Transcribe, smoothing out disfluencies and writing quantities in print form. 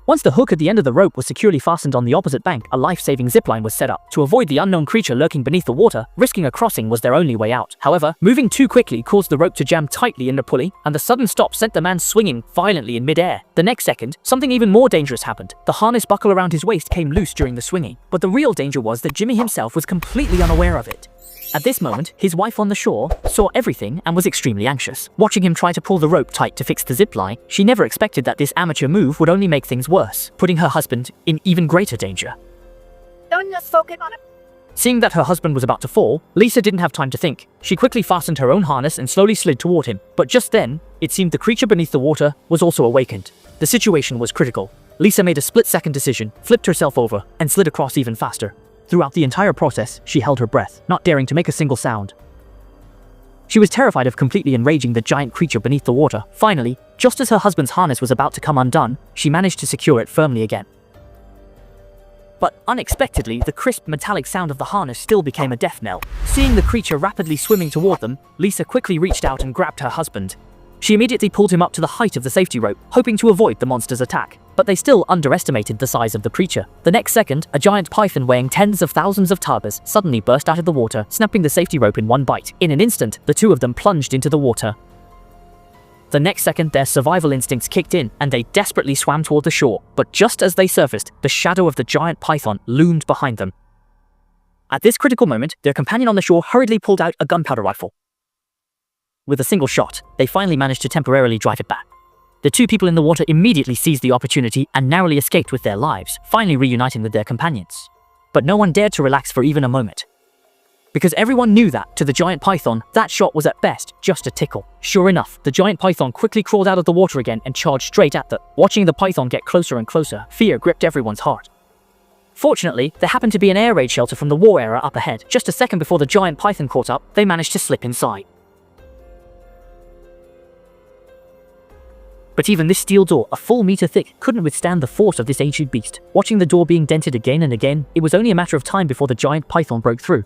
Once the hook at the end of the rope was securely fastened on the opposite bank, a life-saving zipline was set up. To avoid the unknown creature lurking beneath the water, risking a crossing was their only way out. However, moving too quickly caused the rope to jam tightly in the pulley, and the sudden stop sent the man swinging violently in midair. The next second, something even more dangerous happened. The harness buckle around his waist came loose during the swinging. But the real danger was that Jimmy himself was completely unaware of it. At this moment, his wife on the shore saw everything and was extremely anxious. Watching him try to pull the rope tight to fix the zipline, she never expected that this amateur move would only make things worse, putting her husband in even greater danger. Don't just focus on it. Seeing that her husband was about to fall, Lisa didn't have time to think. She quickly fastened her own harness and slowly slid toward him. But just then, it seemed the creature beneath the water was also awakened. The situation was critical. Lisa made a split-second decision, flipped herself over, and slid across even faster. Throughout the entire process, she held her breath, not daring to make a single sound. She was terrified of completely enraging the giant creature beneath the water. Finally, just as her husband's harness was about to come undone, she managed to secure it firmly again. But unexpectedly, the crisp metallic sound of the harness still became a death knell. Seeing the creature rapidly swimming toward them, Lisa quickly reached out and grabbed her husband. She immediately pulled him up to the height of the safety rope, hoping to avoid the monster's attack. But they still underestimated the size of the creature. The next second, a giant python weighing tens of thousands of tabas suddenly burst out of the water, snapping the safety rope in one bite. In an instant, the two of them plunged into the water. The next second, their survival instincts kicked in, and they desperately swam toward the shore. But just as they surfaced, the shadow of the giant python loomed behind them. At this critical moment, their companion on the shore hurriedly pulled out a gunpowder rifle. With a single shot, they finally managed to temporarily drive it back. The two people in the water immediately seized the opportunity and narrowly escaped with their lives, finally reuniting with their companions. But no one dared to relax for even a moment. Because everyone knew that, to the giant python, that shot was at best just a tickle. Sure enough, the giant python quickly crawled out of the water again and charged straight at them. Watching the python get closer and closer, fear gripped everyone's heart. Fortunately, there happened to be an air raid shelter from the war era up ahead. Just a second before the giant python caught up, they managed to slip inside. But even this steel door, a full meter thick, couldn't withstand the force of this ancient beast. Watching the door being dented again and again, it was only a matter of time before the giant python broke through.